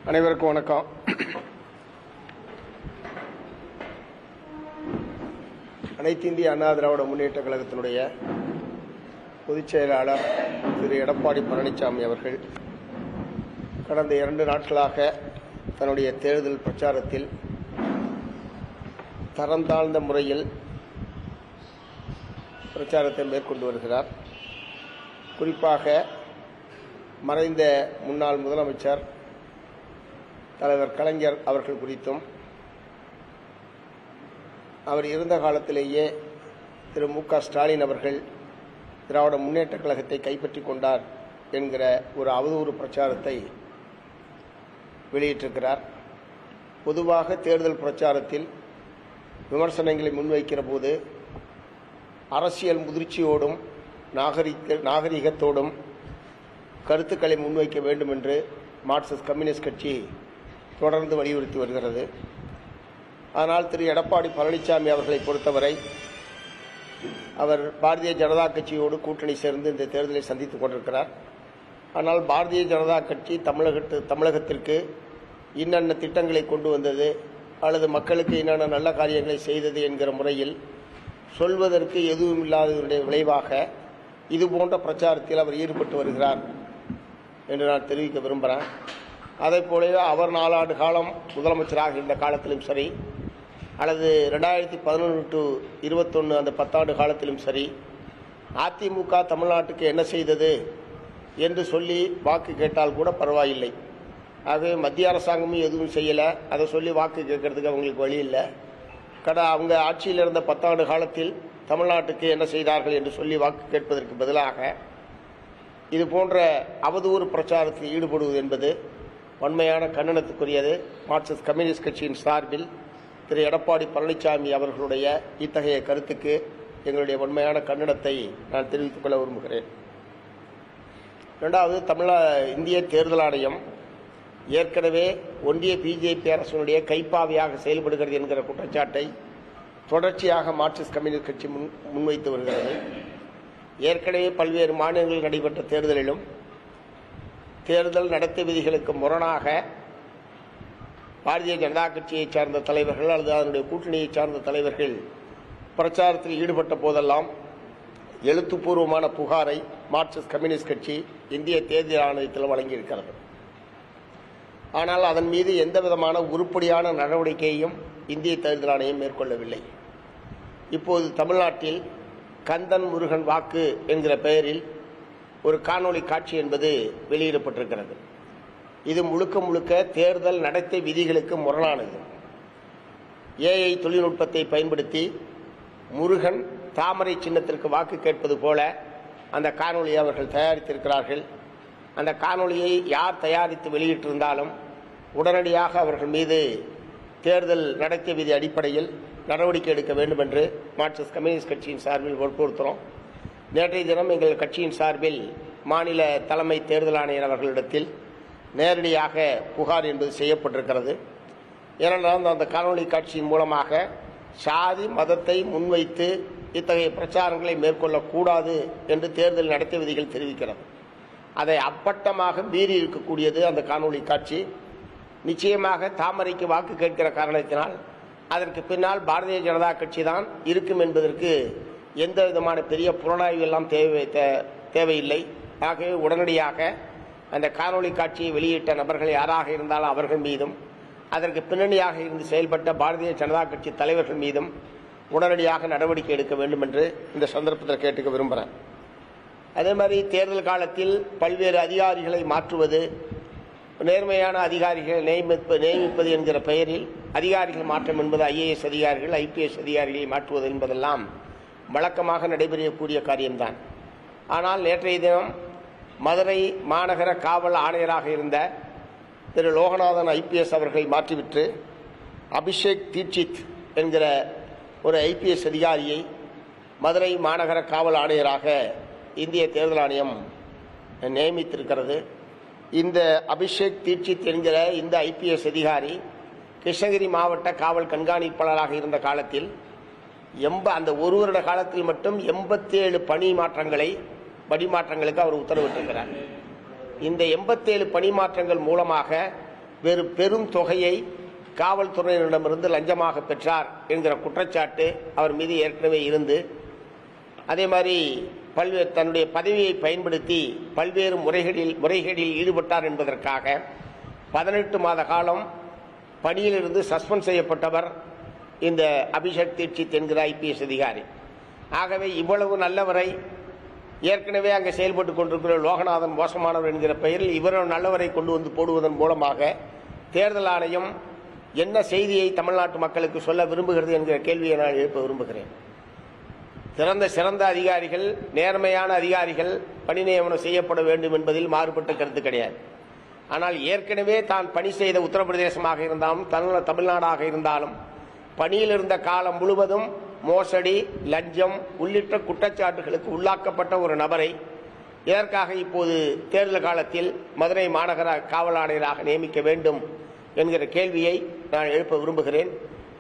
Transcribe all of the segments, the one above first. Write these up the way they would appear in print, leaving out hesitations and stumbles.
அனைவருக்கும் வணக்கம். அனைத்து இந்திய அண்ணா திராவிட முன்னேற்ற கழகத்தினுடைய பொதுச் செயலாளர் திரு எடப்பாடி பழனிசாமி அவர்கள் கடந்த 2 நாட்களாக தன்னுடைய தேர்தல் பிரச்சாரத்தில் தரம் தாழ்ந்த முறையில் பிரச்சாரத்தை மேற்கொண்டு வருகிறார். குறிப்பாக மறைந்த முன்னாள் முதலமைச்சர் தலைவர் கலைஞர் அவர்கள் குறித்தும் அவர் இருந்த காலத்திலேயே திரு மு.க. ஸ்டாலின் அவர்கள் திராவிட முன்னேற்ற கழகத்தை கைப்பற்றிக் கொண்டார் என்கிற ஒரு அவதூறு பிரச்சாரத்தை வெளியிட்டிருக்கிறார். பொதுவாக தேர்தல் பிரச்சாரத்தில் விமர்சனங்களை முன்வைக்கிற போது அரசியல் முதிர்ச்சியோடும் நாகரிகத்தோடும் கருத்துக்களை முன்வைக்க வேண்டும் என்று மார்க்சிஸ்ட் கம்யூனிஸ்ட் கட்சி தொடர்ந்து வலியுறுத்தி வருகிறது. ஆனால் திரு எடப்பாடி பழனிசாமி அவர்களை பொறுத்தவரை அவர் பாரதிய ஜனதா கட்சியோடு கூட்டணி சேர்ந்து இந்த தேர்தலை சந்தித்துக் கொண்டிருக்கிறார். ஆனால் பாரதிய ஜனதா கட்சி தமிழகத்திற்கு இன்னென்ன திட்டங்களை கொண்டு வந்தது அல்லது மக்களுக்கு என்னென்ன நல்ல காரியங்களை செய்தது என்கிற முறையில் சொல்வதற்கு எதுவும் இல்லாததனுடைய விளைவாக இதுபோன்ற பிரச்சாரத்தில் அவர் ஈடுபட்டு வருகிறார் என்று நான் தெரிவிக்க விரும்புகிறேன். அதை போலவே அவர் 4 ஆண்டு காலம் முதலமைச்சராக இருந்த காலத்திலும் சரி அல்லது 2011 to 2021 அந்த 10 ஆண்டு காலத்திலும் சரி அதிமுக தமிழ்நாட்டுக்கு என்ன செய்தது என்று சொல்லி வாக்கு கேட்டால் கூட பரவாயில்லை. ஆகவே மத்திய அரசாங்கமும் எதுவும் செய்யலை, அதை சொல்லி வாக்கு கேட்கறதுக்கு அவங்களுக்கு வழி இல்லை. அவங்க ஆட்சியில் இருந்த 10 ஆண்டு காலத்தில் தமிழ்நாட்டுக்கு என்ன செய்தார்கள் என்று சொல்லி வாக்கு கேட்பதற்கு பதிலாக இது போன்ற அவதூறு பிரச்சாரத்தில் ஈடுபடுவது என்பது வன்மையான கண்டனத்துக்குரியது. மார்க்சிஸ்ட் கம்யூனிஸ்ட் கட்சியின் சார்பில் திரு எடப்பாடி பழனிசாமி அவர்களுடைய இத்தகைய கருத்துக்கு எங்களுடைய வன்மையான கண்டனத்தை நான் தெரிவித்துக் கொள்ள விரும்புகிறேன். இரண்டாவது, இந்திய தேர்தல் ஆணையம் ஏற்கனவே ஒன்றிய பிஜேபி அரசினுடைய கைப்பாவையாக செயல்படுகிறது என்கிற குற்றச்சாட்டை தொடர்ச்சியாக மார்க்சிஸ்ட் கம்யூனிஸ்ட் கட்சி முன்வைத்து வருகிறது. ஏற்கனவே பல்வேறு மாநிலங்களில் நடைபெற்ற தேர்தலிலும் தேர்தல் நடத்தை விதிகளுக்கு முரணாக பாரதிய ஜனதா கட்சியைச் சார்ந்த தலைவர்கள் அல்லது அதனுடைய கூட்டணியைச் சார்ந்த தலைவர்கள் பிரச்சாரத்தில் ஈடுபட்ட போதெல்லாம் எழுத்துப்பூர்வமான புகாரை மார்க்சிஸ்ட் கம்யூனிஸ்ட் கட்சி இந்திய தேர்தல் ஆணையத்தில் வழங்கியிருக்கிறது. ஆனால் அதன் மீது எந்தவிதமான உருப்படியான நடவடிக்கையையும் இந்திய தேர்தல் ஆணையம் மேற்கொள்ளவில்லை. இப்போது தமிழ்நாட்டில் கந்தன் முருகன் வாக்கு என்கிற பெயரில் ஒரு காணொளி காட்சி என்பது வெளியிடப்பட்டிருக்கிறது. இது முழுக்க முழுக்க தேர்தல் நடத்தை விதிகளுக்கு முரணானது. ஏஐ தொழில்நுட்பத்தை பயன்படுத்தி முருகன் தாமரை சின்னத்திற்கு வாக்கு கேட்பது போல அந்த காணொளியை அவர்கள் தயாரித்திருக்கிறார்கள். அந்த காணொளியை யார் தயாரித்து வெளியிட்டிருந்தாலும் உடனடியாக அவர்கள் மீது தேர்தல் நடத்தை விதி அடிப்படையில் நடவடிக்கை எடுக்க வேண்டும் என்று மார்க்சிஸ்ட் கம்யூனிஸ்ட் கட்சியின் சார்பில் வற்புறுத்துகிறோம். நேற்றைய தினம் எங்கள் கட்சியின் சார்பில் மாநில தலைமை தேர்தல் ஆணையர் அவர்களிடத்தில் நேரடியாக புகார் என்பது செய்யப்பட்டிருக்கிறது. ஏனென்றால் அந்த காணொலி காட்சியின் மூலமாக சாதி மதத்தை முன்வைத்து இத்தகைய பிரச்சாரங்களை மேற்கொள்ளக்கூடாது என்று தேர்தல் நடத்தை விதிகள் தெரிவிக்கிறது. அதை அப்பட்டமாக மீறி இருக்கக்கூடியது அந்த காணொலி காட்சி. நிச்சயமாக தாமரைக்கு வாக்கு கேட்கிற காரணத்தினால் அதற்கு பின்னால் பாரதிய ஜனதா கட்சி தான் இருக்கும் என்பதற்கு எந்த விதமான பெரிய புலனாய்வு எல்லாம் தேவையில்லை. ஆகவே உடனடியாக அந்த காணொலி காட்சியை வெளியிட்ட நபர்கள் யாராக இருந்தாலும் அவர்கள் மீதும் அதற்கு பின்னணியாக இருந்து செயல்பட்ட பாரதிய ஜனதா கட்சி தலைவர்கள் மீதும் உடனடியாக நடவடிக்கை எடுக்க வேண்டும் என்று இந்த சந்தர்ப்பத்தில் கேட்டுக்க விரும்புகிறேன். அதே மாதிரி தேர்தல் காலத்தில் பல்வேறு அதிகாரிகளை மாற்றுவது, நேர்மையான அதிகாரிகளை நியமிப்பது என்கிற பெயரில் அதிகாரிகள் மாற்றம் என்பது ஐஏஎஸ் அதிகாரிகள் IPS அதிகாரிகளை மாற்றுவது என்பதெல்லாம் வழக்கமாக நடைபெறக்கூடிய காரியம்தான். ஆனால் நேற்றைய தினம் மதுரை மாநகர காவல் ஆணையராக இருந்த திரு லோகநாதன் IPS அவர்களை மாற்றிவிட்டு அபிஷேக் தீட்சித் என்கிற ஒரு IPS அதிகாரியை மதுரை மாநகர காவல் ஆணையராக இந்திய தேர்தல் ஆணையம் நியமித்திருக்கிறது. இந்த அபிஷேக் தீட்சித் என்கிற இந்த IPS அதிகாரி கிருஷ்ணகிரி மாவட்ட காவல் கண்காணிப்பாளராக இருந்த காலத்தில் அந்த ஒரு வருட காலத்தில் மட்டும் 87 பணிமாற்றங்களுக்கு அவர் உத்தரவிட்டிருக்கிறார். இந்த 87 பணிமாற்றங்கள் மூலமாக பெரும் தொகையை காவல்துறையினரிடமிருந்து லஞ்சமாக பெற்றார் என்கிற குற்றச்சாட்டு அவர் மீது ஏற்கனவே இருந்து, அதே மாதிரி தன்னுடைய பதவியை பயன்படுத்தி பல்வேறு முறைகேடில் ஈடுபட்டார் என்பதற்காக 18 மாத காலம் பணியிலிருந்து சஸ்பெண்ட் செய்யப்பட்டவர் இந்த அபிஷேக் தீட்சித் என்கிற ஐபிஎஸ் அதிகாரி. ஆகவே இவ்வளவு நல்லவரை ஏற்கனவே அங்கே செயல்பட்டுக் கொண்டிருக்கிற லோகநாதன் மோசமானவர் என்கிற பெயரில் இவரும் நல்லவரை கொண்டு வந்து போடுவதன் மூலமாக தேர்தல் ஆணையம் என்ன செய்தியை தமிழ்நாட்டு மக்களுக்கு சொல்ல விரும்புகிறது என்கிற கேள்வியை நான் எழுப்ப விரும்புகிறேன். சிறந்த அதிகாரிகள், நேர்மையான அதிகாரிகள் பணி நியமனம் செய்யப்பட வேண்டும் என்பதில் மாறுபட்ட கருத்து கிடையாது. ஆனால் ஏற்கனவே தான் பணி செய்த உத்தரப்பிரதேசமாக இருந்தாலும் தமிழ்நாடாக இருந்தாலும் பணியில் இருந்த காலம் முழுவதும் மோசடி, லஞ்சம் உள்ளிட்ட குற்றச்சாட்டுகளுக்கு உள்ளாக்கப்பட்ட ஒரு நபரை இதற்காக இப்போது தேர்தல் காலத்தில் மதுரை மாநகர காவல் ஆணையராக நியமிக்க வேண்டும் என்கிற கேள்வியை நான் எழுப்ப விரும்புகிறேன்.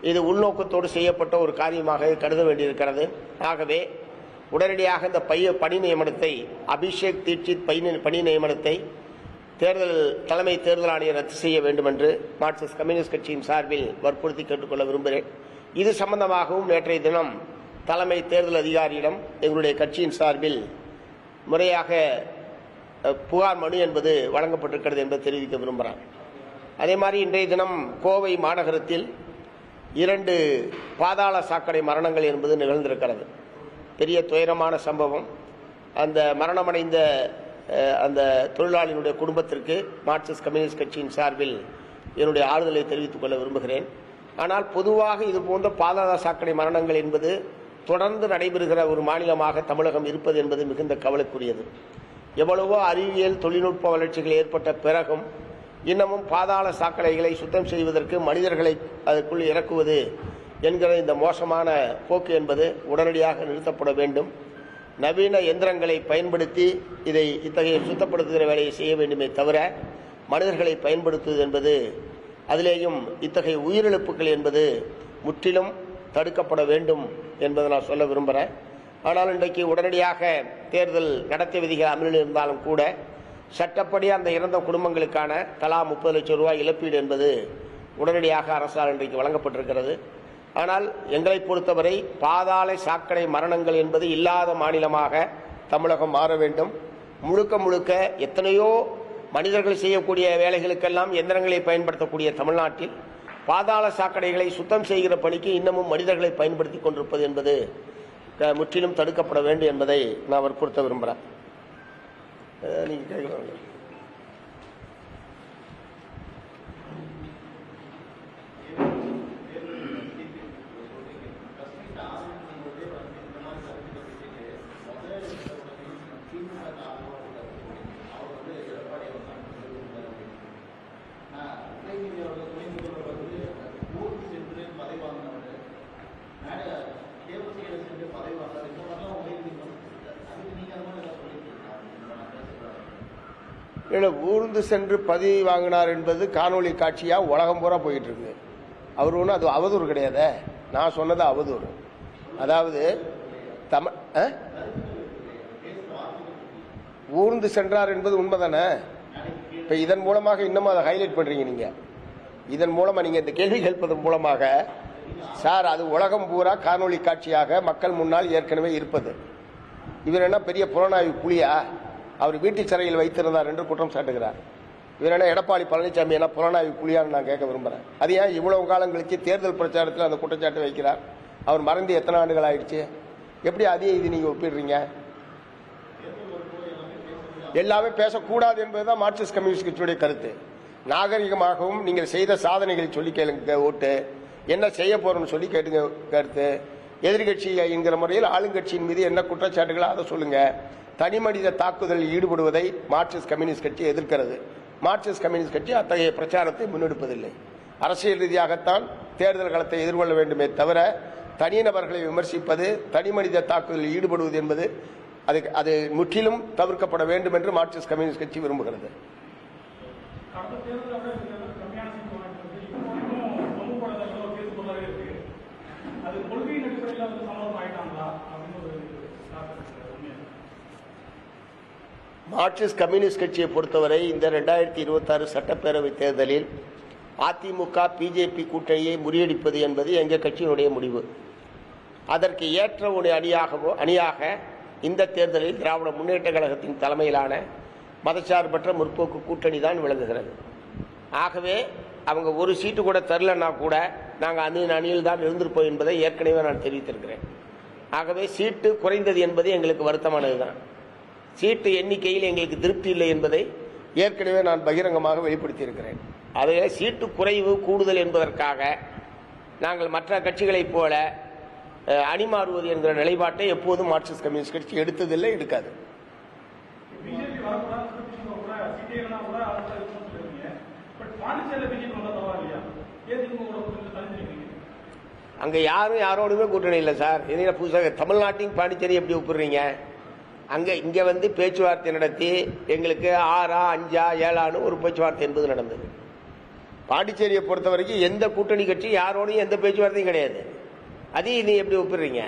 இது உள்நோக்கத்தோடு செய்யப்பட்ட ஒரு காரியமாக கருத வேண்டியிருக்கிறது. ஆகவே உடனடியாக இந்த பணி நியமனத்தை, அபிஷேக் தீட்சித் பணி நியமனத்தை தலைமை தேர்தல் ஆணையர் ரத்து செய்ய வேண்டும் என்று மார்க்சிஸ்ட் கம்யூனிஸ்ட் கட்சியின் சார்பில் வற்புறுத்தி கேட்டுக்கொள்ள விரும்புகிறேன். இது சம்பந்தமாகவும் நேற்றைய தினம் தலைமை தேர்தல் அதிகாரியிடம் எங்களுடைய கட்சியின் சார்பில் முறையாக புகார் மனு என்பது வழங்கப்பட்டிருக்கிறது என்பதை தெரிவிக்க விரும்புகிறேன். அதே மாதிரி இன்றைய தினம் கோவை மாநகரத்தில் 2 பாதாள சாக்கடை மரணங்கள் என்பது நிகழ்ந்திருக்கிறது. பெரிய துயரமான சம்பவம். அந்த மரணமடைந்த அந்த தொழிலாளியினுடைய குடும்பத்திற்கு மார்க்சிஸ்ட் கம்யூனிஸ்ட் கட்சியின் சார்பில் என்னுடைய ஆறுதலை தெரிவித்துக் கொள்ள விரும்புகிறேன். ஆனால் பொதுவாக இதுபோன்ற பாதாள சாக்கடை மரணங்கள் என்பது தொடர்ந்து நடைபெறுகிற ஒரு மாநிலமாக தமிழகம் இருப்பது என்பது மிகுந்த கவலைக்குரியது. எவ்வளவோ அறிவியல் தொழில்நுட்ப வளர்ச்சிகள் ஏற்பட்ட பிறகும் இன்னமும் பாதாள சாக்கடைகளை சுத்தம் செய்வதற்கு மனிதர்களை அதற்குள் இறக்குவது என்கிற இந்த மோசமான போக்கு என்பது உடனடியாக நிறுத்தப்பட வேண்டும். நவீன எந்திரங்களை பயன்படுத்தி இத்தகைய சுத்தப்படுத்துகிற வேலையை செய்ய வேண்டுமே தவிர மனிதர்களை பயன்படுத்துவது என்பது, அதிலேயும் இத்தகைய உயிரிழப்புகள் என்பது முற்றிலும் தடுக்கப்பட வேண்டும் என்பதை நான் சொல்ல விரும்புகிறேன். ஆனால் இன்றைக்கு உடனடியாக தேர்தல் நடத்தை விதிகள் அமலில் இருந்தாலும் கூட சட்டப்படி அந்த இறந்த குடும்பங்களுக்கான தலா 30 லட்சம் ரூபாய் இழப்பீடு என்பது உடனடியாக அரசால் இன்றைக்கு வழங்கப்பட்டிருக்கிறது. ஆனால் எங்களை பொறுத்தவரை பாதாள சாக்கடை மரணங்கள் என்பது இல்லாத மாநிலமாக தமிழகம் மாற வேண்டும். முழுக்க எத்தனையோ மனிதர்கள் செய்யக்கூடிய வேலைகளுக்கெல்லாம் எந்திரங்களை பயன்படுத்தக்கூடிய தமிழ்நாட்டில் பாதாள சாக்கடைகளை சுத்தம் செய்கிற பணிக்கு இன்னமும் மனிதர்களை பயன்படுத்தி கொண்டிருப்பது என்பது முற்றிலும் தடுக்கப்பட வேண்டும் என்பதை நான் வற்புறுத்த விரும்புகிறேன். நீங்க கேட்கலாம். ஊர்ந்து சென்று பதவி வாங்கினார் என்பது காணொலி காட்சியா உலகம் பூரா போயிட்டு இருக்கு. அவர் ஒன்றும் அது அவதூறு கிடையாது. நான் சொன்னது அவதூறு. அதாவது ஊர்ந்து சென்றார் என்பது உண்மைதானே. இப்ப இதன் மூலமாக இன்னமும் அதை ஹைலைட் பண்றீங்க நீங்க. இதன் மூலமா நீங்க இந்த கேள்வி கேட்பதன் மூலமாக சார் அது உலகம் பூரா காணொலி காட்சியாக மக்கள் முன்னால் ஏற்கனவே இருப்பது. இவர் என்ன பெரிய புலனாய்வு புலியா? அவர் வீட்டு சிறையில் வைத்திருந்தார் என்று குற்றம் சாட்டுகிறார். இவர் என்ன எடப்பாடி பழனிசாமி என்ன புலனாய்வு புலியான்னு நான் கேட்க விரும்புகிறேன். அது ஏன் இவ்வளவு காலம் கழிச்சு தேர்தல் பிரச்சாரத்தில் அந்த குற்றச்சாட்டு வைக்கிறார்? அவர் மறைந்து எத்தனை ஆண்டுகள் ஆயிடுச்சு? எப்படி அதே இது நீங்க ஒப்பிடுறீங்க? எல்லாமே பேசக்கூடாது என்பதுதான் மார்க்சிஸ்ட் கம்யூனிஸ்ட் கட்சியுடைய கருத்து. நாகரிகமாகவும் நீங்கள் செய்த சாதனைகளை சொல்லி கேளுங்க ஓட்டு, என்ன செய்ய போறோம்னு சொல்லி கேட்டுங்க கருத்து. எதிர்கட்சி என்கிற முறையில் ஆளுங்கட்சியின் மீது என்ன குற்றச்சாட்டுகளோ அதை சொல்லுங்க. தனி மனித தாக்குதலில் ஈடுபடுவதை மார்க்சிஸ்ட் கம்யூனிஸ்ட் கட்சி எதிர்க்கிறது. மார்க்சிஸ்ட் கம்யூனிஸ்ட் கட்சி அத்தகைய பிரச்சாரத்தை முன்னெடுப்பதில்லை. அரசியல் ரீதியாகத்தான் தேர்தல் களத்தை எதிர்கொள்ள வேண்டுமே தவிர தனிநபர்களை விமர்சிப்பது, தனி மனித தாக்குதலில் ஈடுபடுவது என்பது அது முற்றிலும் தவிர்க்கப்பட வேண்டும் என்று மார்க்சிஸ்ட் கம்யூனிஸ்ட் கட்சி விரும்புகிறது. மார்க்சிஸ்ட் கம்யூனிஸ்ட் கட்சியை பொறுத்தவரை இந்த 2026 சட்டப்பேரவை தேர்தலில் அதிமுக பிஜேபி கூட்டணியை முறியடிப்பது என்பது எங்கள் கட்சியினுடைய முடிவு. அதற்கு ஏற்ற ஒரு அணியாக இந்த தேர்தலில் திராவிட முன்னேற்ற கழகத்தின் தலைமையிலான மதச்சார்பற்ற முற்போக்கு கூட்டணி தான் விளங்குகிறது. ஆகவே அவங்க ஒரு சீட்டு கூட தரலன்னா கூட நாங்கள் அந்த அணியில் தான் இருந்திருப்போம் என்பதை ஏற்கனவே நான் தெரிவித்திருக்கிறேன். ஆகவே சீட்டு குறைந்தது என்பது எங்களுக்கு வருத்தமானது தான். சீட்டு எண்ணிக்கையில் எங்களுக்கு திருப்தி இல்லை என்பதை ஏற்கனவே நான் பகிரங்கமாக வெளிப்படுத்தியிருக்கிறேன். அதே சீட்டு குறைவு கூடுதல் என்பதற்காக நாங்கள் மற்ற கட்சிகளைப் போல அணிமாறுவது என்கிற நிலைப்பாட்டை எப்போதும் மார்க்சிஸ்ட் கம்யூனிஸ்ட் கட்சி எடுத்ததில்லை, எடுக்காது. அங்க யாரும் யாரோடுமே கூட்டணி இல்லை சார். இதனால புதுசாக தமிழ்நாட்டின் பாண்டிச்சேரி எப்படி ஒப்புறீங்க? இங்க வந்து பேச்சுவார்த்தை நடத்தி எங்களுக்கு 6, 5, 7 ஒரு பேச்சுவார்த்தை என்பது நடந்தது. பாண்டிச்சேரியை பொறுத்த வரைக்கும் எந்த கூட்டணி கட்சி யாரோடையும் எந்த பேச்சுவார்த்தையும் கிடையாது. அதையும் நீ எப்படி ஒப்புறீங்க?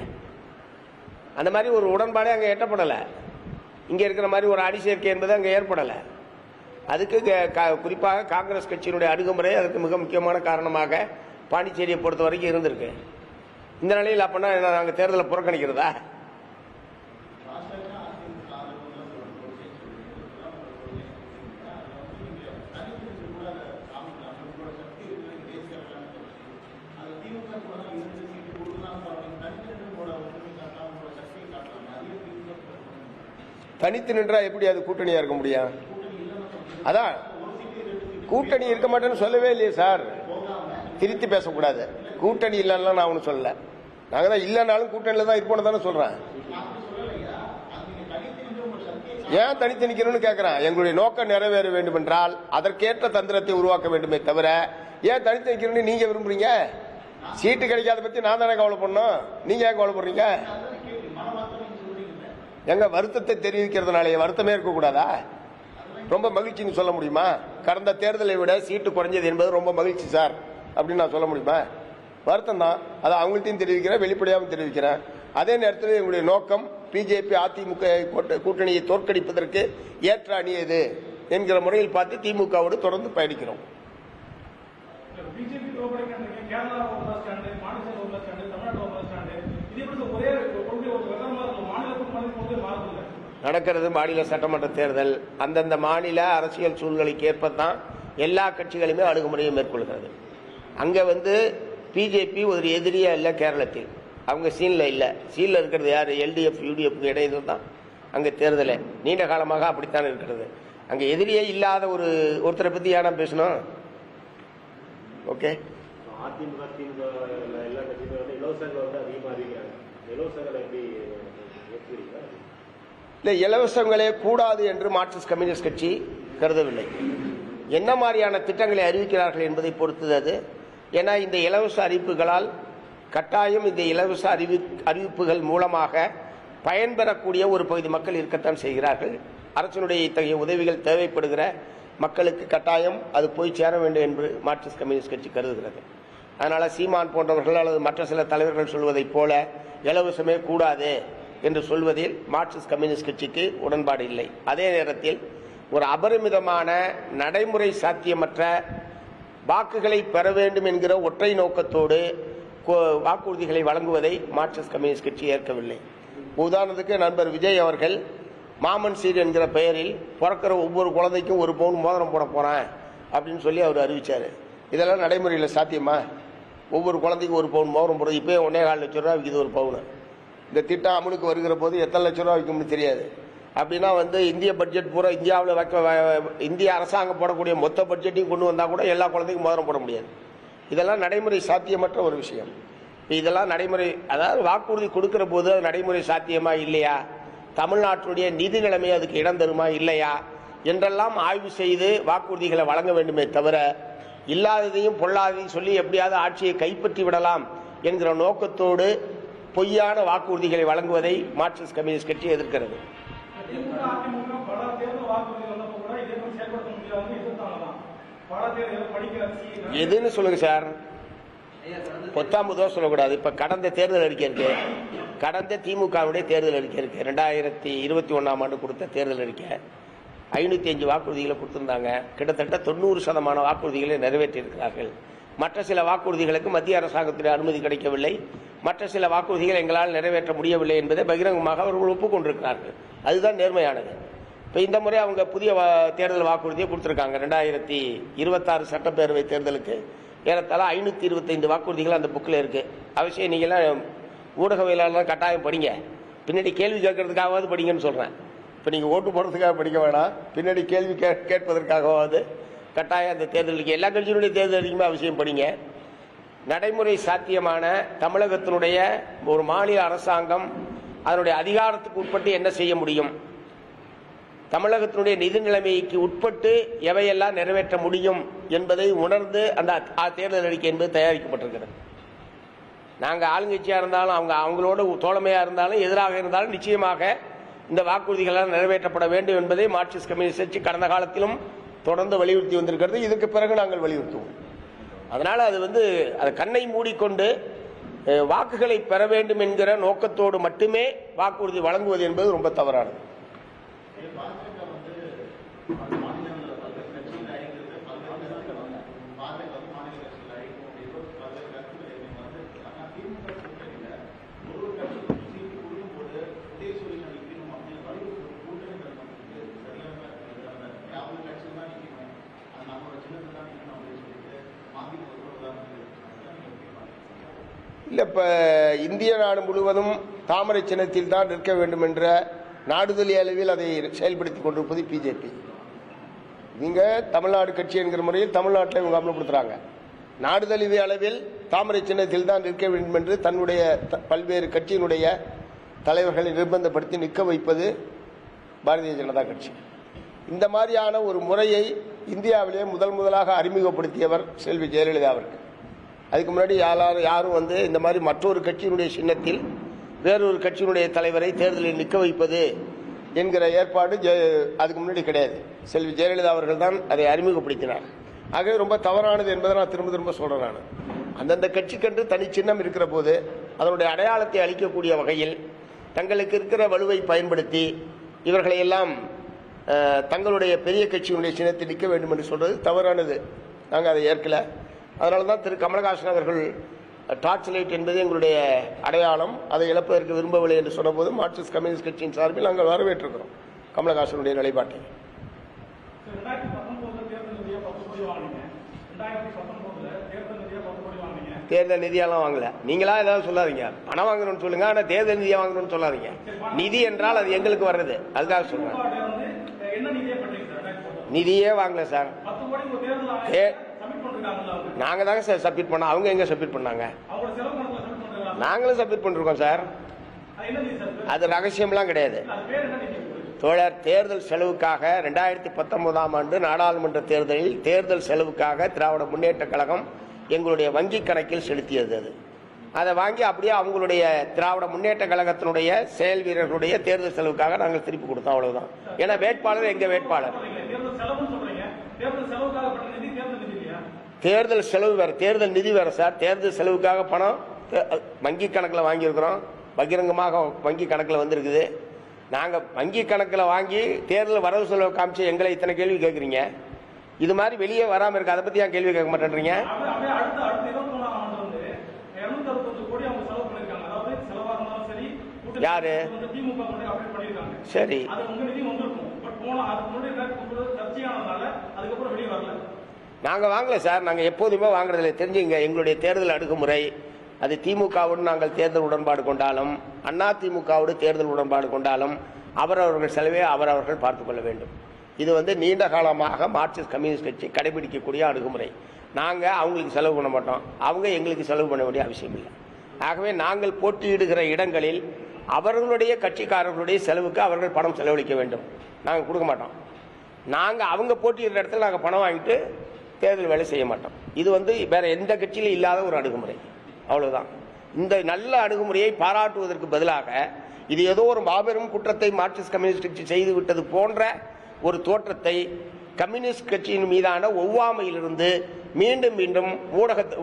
அந்த மாதிரி ஒரு உடன்பாடே அங்கே எட்டப்படலை. இங்கே இருக்கிற மாதிரி ஒரு அணி சேர்க்கை என்பது அங்கே ஏற்படலை. அதுக்கு குறிப்பாக காங்கிரஸ் கட்சியினுடைய அணுகுமுறை அதுக்கு மிக முக்கியமான காரணமாக பாண்டிச்சேரியை பொறுத்த வரைக்கும் இருந்திருக்கு. இந்த நிலையில் அப்படின்னா நாங்கள் தேர்தலை புறக்கணிக்கிறதா? தனித்து நின்றா எப்படி அது கூட்டணியா இருக்க முடியும்? அதான் கூட்டணி இருக்க மாட்டேன்னு சொல்லவே இல்லையே சார். திருத்தி பேசக்கூடாது. கூட்டணி இல்லைன்னா நான் ஒன்றும் சொல்லல. நாங்கள் தான் இல்லைனாலும் கூட்டணியில் தான் இருப்போம் தானே சொல்றேன். ஏன் தனித்து நிற்கணும்னு கேட்கிறேன். எங்களுடைய நோக்கம் நிறைவேற வேண்டும் என்றால் அதற்கேற்ற தந்திரத்தை உருவாக்க வேண்டுமே தவிர ஏன் தனித்து நிற்கணும்னு நீங்க விரும்புறீங்க? சீட்டு கிடைக்காத பத்தி நான் தானே கவலை பண்ணணும். நீங்க ஏன் கவலைப்படுறீங்க? எங்க வருத்தத்தை தெரிவிக்கிறதுனாலே வருத்தமே இருக்கக்கூடாதா? ரொம்ப மகிழ்ச்சின்னு சொல்ல முடியுமா? கடந்த தேர்தலை விட சீட்டு குறைஞ்சது என்பது ரொம்ப மகிழ்ச்சி சார் அப்படின்னு நான் சொல்ல முடியுமா? வருத்தம் தான். அதை அவங்கள்ட்டையும் தெரிவிக்கிறேன், வெளிப்படையாகவும் தெரிவிக்கிறேன். அதே நேரத்தில் எங்களுடைய நோக்கம் பிஜேபி அதிமுக கூட்டணியை தோற்கடிப்பதற்கு ஏற்ற அணி எது என்கிற முறையில் பார்த்து திமுகவோடு தொடர்ந்து பயணிக்கிறோம். நடக்கிறது மாநில சட்டமன்ற தேர்தல். அந்தந்த மாநில அரசியல் சூழ்நிலைக்கு ஏற்பதான் எல்லா கட்சிகளுமே அணுகுமுறையை மேற்கொள்கிறது. அங்க வந்து பிஜேபி ஒரு எதிரியா இல்ல. கேரளத்தில் அவங்க சீன்ல இல்ல. சீன்ல இருக்கிறது யாரு? எல்டிஎஃப் யூடிஎஃப் இடையில தான் அங்க தேர்தலை நீண்ட காலமாக அப்படித்தான் இருக்கிறது. அங்க எதிரியே இல்லாத ஒருத்தரை பத்தி ஏன்னா பேசணும். ஓகே, அதிமுக எல்லா கட்சிகளும் இலவசங்கள் வந்து அதிகமாக அறிவிக்கிறாங்க. இலவசங்களை எப்படி இல்லை, இலவசங்களே கூடாது என்று மார்க்சிஸ்ட் கம்யூனிஸ்ட் கட்சி கருதவில்லை. என்ன மாதிரியான திட்டங்களை அறிவிக்கிறார்கள் என்பதை பொறுத்தது அது. ஏன்னா இந்த இலவச அறிவிப்புகளால் கட்டாயம் இந்த இலவச அறிவிப்புகள் மூலமாக பயன்பெறக்கூடிய ஒரு பகுதி மக்கள் இருக்கத்தான் செய்கிறார்கள். அரசினுடைய இத்தகைய உதவிகள் தேவைப்படுகிற மக்களுக்கு கட்டாயம் அது போய் சேர வேண்டும் என்று மார்க்சிஸ்ட் கம்யூனிஸ்ட் கட்சி கருதுகிறது. அதனால சீமான் போன்றவர்கள் அல்லது மற்ற சில தலைவர்கள் சொல்வதைப் போல இலவசமே கூடாது என்று சொல்வதில் மார்க்சிஸ்ட் கம்யூனிஸ்ட் கட்சிக்கு உடன்பாடு இல்லை. அதே நேரத்தில் ஒரு அபரிமிதமான நடைமுறை சாத்தியமற்ற வாக்குகளை பெற வேண்டும் என்கிற ஒற்றை நோக்கத்தோடு வாக்குறுதிகளை வழங்குவதை மார்க்சிஸ்ட் கம்யூனிஸ்ட் கட்சி ஏற்கவில்லை. உதாரணத்துக்கு நண்பர் விஜய் அவர்கள் மாமன் சீர் என்கிற பெயரில் பிறக்கிற ஒவ்வொரு குழந்தைக்கும் 1 பவுன் மோதிரம் போட போறேன் அப்படின்னு சொல்லி அவர் அறிவிச்சாரு. இதெல்லாம் நடைமுறையில் சாத்தியமா? ஒவ்வொரு குழந்தைக்கும் 1 பவுன் மோதிரம் போடுறது இப்பயே 1.25 லட்சம் ரூபா விற்கிது 1 பவுன். இந்த திட்டம் அமலுக்கு வருகிற போது எத்தனை லட்சம் ரூபா விற்கும்னு தெரியாது. அப்படின்னா வந்து இந்திய பட்ஜெட் பூரா இந்தியாவில் இந்திய அரசாங்கம் போடக்கூடிய மொத்த பட்ஜெட்டையும் கொண்டு வந்தால் கூட எல்லா குழந்தைக்கும் மோதிரம் போட முடியாது. இதெல்லாம் நடைமுறை சாத்தியமற்ற ஒரு விஷயம். இதெல்லாம் நடைமுறை, அதாவது வாக்குறுதி கொடுக்கிற போது அது நடைமுறை சாத்தியமா இல்லையா, தமிழ்நாட்டுடைய நிதி நிலைமை அதுக்கு இடம் தருமா இல்லையா என்றெல்லாம் ஆய்வு செய்து வாக்குறுதிகளை வழங்க வேண்டுமே தவிர இல்லாததையும் பொல்லாததையும் சொல்லி எப்படியாவது ஆட்சியை கைப்பற்றி விடலாம் என்கிற நோக்கத்தோடு பொய்யான வாக்குறுதிகளை வழங்குவதை மார்க்சிஸ்ட் கம்யூனிஸ்ட் கட்சி எதிர்க்கிறது. எதுன்னு சொல்லுங்க சார், பொத்தாம்பதுவா சொல்லக்கூடாது. இப்ப கடந்த தேர்தல் அறிக்கை இருக்கு, கடந்த திமுகவுடைய தேர்தல் அறிக்கை இருக்கு, 2021ஆம் ஆண்டு கொடுத்த தேர்தல் அறிக்கை. 505 வாக்குறுதிகளை கொடுத்திருந்தாங்க. கிட்டத்தட்ட 90% வாக்குறுதிகளை நிறைவேற்றியிருக்கிறார்கள். மற்ற சில வாக்குறுதிகளுக்கு மத்திய அரசாங்கத்தின் அனுமதி கிடைக்கவில்லை, மற்ற சில வாக்குறுதிகள் எங்களால் நிறைவேற்ற முடியவில்லை என்பதை பகிரங்கமாக அவர்கள் ஒப்புக்கொண்டிருக்கிறார்கள். அதுதான் நேர்மையானது. இப்போ இந்த முறை அவங்க புதிய தேர்தல் வாக்குறுதியை கொடுத்துருக்காங்க. 2026 சட்டப்பேரவை தேர்தலுக்கு ஏறத்தாழ 525 வாக்குறுதிகள் அந்த புக்கில் இருக்குது. அவசியம் நீங்களாம் ஊடகவியலாளர் கட்டாயம் படிங்க, பின்னாடி கேள்வி கேட்கறதுக்காகவாது படிங்கன்னு சொல்கிறேன். இப்போ நீங்கள் ஓட்டு போடுறதுக்காக படிக்க வேணாம், பின்னாடி கேள்வி கேட்பதற்காகவாது கட்டாயம் அந்த தேர்தலுக்கு எல்லா கட்சியினுடைய தேர்தல் அறிக்கையுமே அவசியம் படிங்க. நடைமுறை சாத்தியமான தமிழகத்தினுடைய ஒரு மாநில அரசாங்கம் அதனுடைய அதிகாரத்துக்கு உட்பட்டு என்ன செய்ய முடியும், தமிழகத்தினுடைய நிதி நிலைமைக்கு உட்பட்டு எவையெல்லாம் நிறைவேற்ற முடியும் என்பதை உணர்ந்து அந்த தேர்தல் அறிக்கை என்பது தயாரிக்கப்பட்டிருக்கிறது. நாங்கள் ஆளுங்கட்சியாக இருந்தாலும் அவங்களோட தோழமையாக இருந்தாலும் எதிராக இருந்தாலும் நிச்சயமாக இந்த வாக்குறுதிகளால் நிறைவேற்றப்பட வேண்டும் என்பதை மார்க்சிஸ்ட் கம்யூனிஸ்ட் கட்சி கடந்த காலத்திலும் தொடர்ந்து வலியுறுத்தி வந்திருக்கிறது. இதுக்கு பிறகு நாங்கள் வலியுறுத்துவோம். அதனால் அதை கண்ணை மூடிக்கொண்டு வாக்குகளை பெற வேண்டும் என்கிற நோக்கத்தோடு மட்டுமே வாக்குறுதி வழங்குவது என்பது ரொம்ப தவறானது. இல்லை, இப்போ இந்திய நாடு முழுவதும் தாமரை சின்னத்தில் தான் நிற்க வேண்டும் என்ற நாடுதலிய அளவில் அதை செயல்படுத்திக் கொண்டிருப்பது பிஜேபி. இவங்க தமிழ்நாடு கட்சி என்கிற முறையில் தமிழ்நாட்டில் இவங்க அமல்படுத்துறாங்க. நாடுதழுவிய அளவில் தாமரை சின்னத்தில் தான் நிற்க வேண்டும் என்று தன்னுடைய பல்வேறு கட்சியினுடைய தலைவர்களை நிர்பந்தப்படுத்தி நிற்க வைப்பது பாரதிய ஜனதா கட்சி. இந்த மாதிரியான ஒரு முறையை இந்தியாவிலேயே முதலாக அறிமுகப்படுத்தியவர் செல்வி ஜெயலலிதா அவர்கள். அதுக்கு முன்னாடி யாரும் இந்த மாதிரி மற்றொரு கட்சியினுடைய சின்னத்தில் வேறொரு கட்சியினுடைய தலைவரை தேர்தலில் நிற்க வைப்பது என்கிற ஏற்பாடு அதுக்கு முன்னாடி கிடையாது. செல்வி ஜெயலலிதா அவர்கள் தான் அதை அறிமுகப்படுத்தினார். ஆகவே ரொம்ப தவறானது என்பதை நான் திரும்ப சொல்றேன். நான் அந்தந்த கட்சிக்கென்று தனி சின்னம் இருக்கிற போது அதனுடைய அடையாளத்தை அளிக்கக்கூடிய வகையில் தங்களுக்கு இருக்கிற வலுவை பயன்படுத்தி இவர்களை எல்லாம் தங்களுடைய பெரிய கட்சியினுடைய சின்னத்தில் நிற்க வேண்டும் என்று சொல்றது தவறானது. நாங்கள் அதை ஏற்கல. அதனால தான் திரு கமலஹாசன் அவர்கள் டார்ச் லைட் என்பது எங்களுடைய அடையாளம், அதை இழப்பதற்கு விரும்பவில்லை என்று சொன்னபோது மார்க்சிஸ்ட் கம்யூனிஸ்ட் கட்சியின் சார்பில் நாங்கள் வரவேற்றிருக்கிறோம் கமலஹாசனுடைய நிலைப்பாட்டை. தேர்தல் நிதியெல்லாம் வாங்கல, நீங்களா ஏதாவது சொல்லாதீங்க. பணம் வாங்கணும்னு சொல்லுங்க, ஆனால் தேர்தல் நிதியை வாங்கணும்னு சொல்லாதீங்க. நிதி என்றால் அது எங்களுக்கு வர்றது, அதுக்காக சொல்றேன். நிதியே வாங்கல சார். நாங்க தாங்க சார் சப்மிட் பண்ணோம். அவங்க எங்க சப்மிட் பண்ணாங்க? நாங்களும் சப்மிட் பண்ணிருக்கோம் சார். அது ரகசியம்லாம் கிடையாது தோழர். தேர்தல் செலவுக்காக 2019ஆம் ஆண்டு நாடாளுமன்ற தேர்தலில் தேர்தல் செலவுக்காக திராவிட முன்னேற்ற கழகம் எங்களுடைய வங்கி கணக்கில் செலுத்தியது. அதை வாங்கி அப்படியே அவங்களுடைய திராவிட முன்னேற்ற கழகத்தினுடைய செயல் வீரர்களுடைய தேர்தல் செலவுக்காக நாங்கள் திருப்பி கொடுத்தோம், அவ்வளவுதான். ஏன்னா வேட்பாளர் எங்க வேட்பாளர். தேர்தல் செலவு வேற, தேர்தல் நிதி வேற சார். தேர்தல் செலவுக்காக பணம் வங்கி கணக்கில் வாங்கியிருக்கிறோம், பகிரங்கமாக வங்கி கணக்கில் வந்திருக்குது. நாங்கள் வங்கி கணக்கில் வாங்கி தேர்தல் வரவு செலவு காமிச்சு எங்களை இத்தனை கேள்வி கேட்குறீங்க. இது மாதிரி வெளியே வராமல் இருக்கு, அதை பற்றி ஏன் கேள்வி கேட்க மாட்டேன்றீங்க? யாரு? சரி, நாங்கள் வாங்கல சார். நாங்கள் எப்போதுமே வாங்குறதில்லை, தெரிஞ்சுங்க. எங்களுடைய தேர்தல் அணுகுமுறை அது திமுகவோடு நாங்கள் தேர்தல் உடன்பாடு கொண்டாலும் அண்ணா திமுகவோடு தேர்தல் உடன்பாடு கொண்டாலும் அவரவர்கள் செலவே அவரவர்கள் பார்த்துக் கொள்ள வேண்டும். இது நீண்ட காலமாக மார்க்சிஸ்ட் கம்யூனிஸ்ட் கட்சி கடைபிடிக்கக்கூடிய அணுகுமுறை. நாங்கள் அவங்களுக்கு செலவு பண்ண மாட்டோம், அவங்க எங்களுக்கு செலவு பண்ண வேண்டிய அவசியம் இல்லை. ஆகவே நாங்கள் போட்டியிடுகிற இடங்களில் அவர்களுடைய கட்சிக்காரர்களுடைய செலவுக்கு அவர்கள் பணம் செலவழிக்க வேண்டும், நாங்கள் கொடுக்க மாட்டோம். நாங்கள் அவங்க போட்டியிடுற இடத்துல நாங்கள் பணம் வாங்கிட்டு தேர்தல் வேலை செய்ய மாட்டோம். இது வேற எந்த கட்சியிலும் இல்லாத ஒரு அணுகுமுறை, அவ்வளவுதான். இந்த நல்ல அணுகுமுறையை பாராட்டுவதற்கு பதிலாக இது ஏதோ ஒரு மாபெரும் குற்றத்தை மார்க்சிஸ்ட் கம்யூனிஸ்ட் கட்சி செய்து விட்டது போன்ற ஒரு தோற்றத்தை கம்யூனிஸ்ட் கட்சியின் மீதான ஒவ்வாமையிலிருந்து மீண்டும் மீண்டும்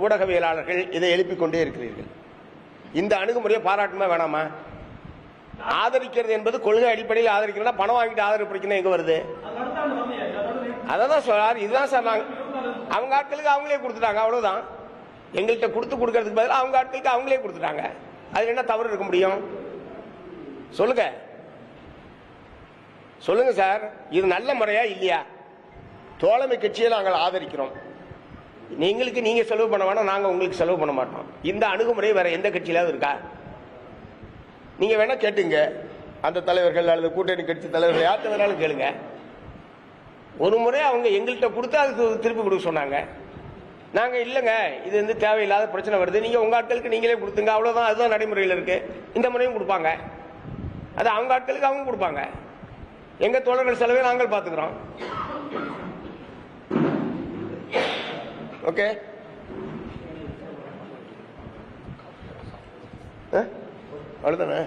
ஊடகவியலாளர்கள் இதை எழுப்பிக் கொண்டே இருக்கிறீர்கள். இந்த அணுகுமுறையை பாராட்டுமா வேணாமா? ஆதரிக்கிறது என்பது கொள்கை அடிப்படையில் ஆதரிக்கிறதா, பணம் வாங்கிட்டு ஆதரவு பிரச்சனை எங்க வருது? அதான் சார், இதுதான் சார் நாங்க அவங்க ஆட்களுக்கு அவங்களே கொடுத்துட்டாங்க, அவ்வளவுதான். எங்கள்கிட்ட கொடுக்கறதுக்கு பதிலாக அவங்க ஆட்களுக்கு அவங்களே கொடுத்துட்டாங்க. அதுல என்ன தவறு இருக்க முடியும்? சொல்லுங்க சொல்லுங்க சார், இது நல்ல முறையா இல்லையா? தோழமை கட்சியை நாங்கள் ஆதரிக்கிறோம். நீங்களுக்கு நீங்க செலவு பண்ண வேணாம், நாங்க உங்களுக்கு செலவு பண்ண மாட்டோம். இந்த அணுகுமுறை வேற எந்த கட்சியிலாவது இருக்கா? நீங்க வேணா கேட்டுங்க, அந்த தலைவர்கள் அல்லது கூட்டணி கட்சி தலைவர்கள் யார்கிட்ட வேணாலும் கேளுங்க. ஒரு முறை அவங்க எங்கள்கிட்ட கொடுத்து அதுக்கு திருப்பி கொடுக்க சொன்னாங்க. நாங்க இல்லைங்க, இது வந்து தேவையில்லாத பிரச்சனை வருது, நீங்க உங்க ஆட்களுக்கு நீங்களே கொடுத்துங்க, அவ்வளவுதான். அதுதான் நடைமுறையில் இருக்கு. இந்த முறையும் கொடுப்பாங்க, அது அவங்க ஆட்களுக்கு அவங்க கொடுப்பாங்க. எங்க தோழர்கள் செலவை நாங்கள் பார்த்துக்கிறோம். ஓகே, அவ்வளவுதானே?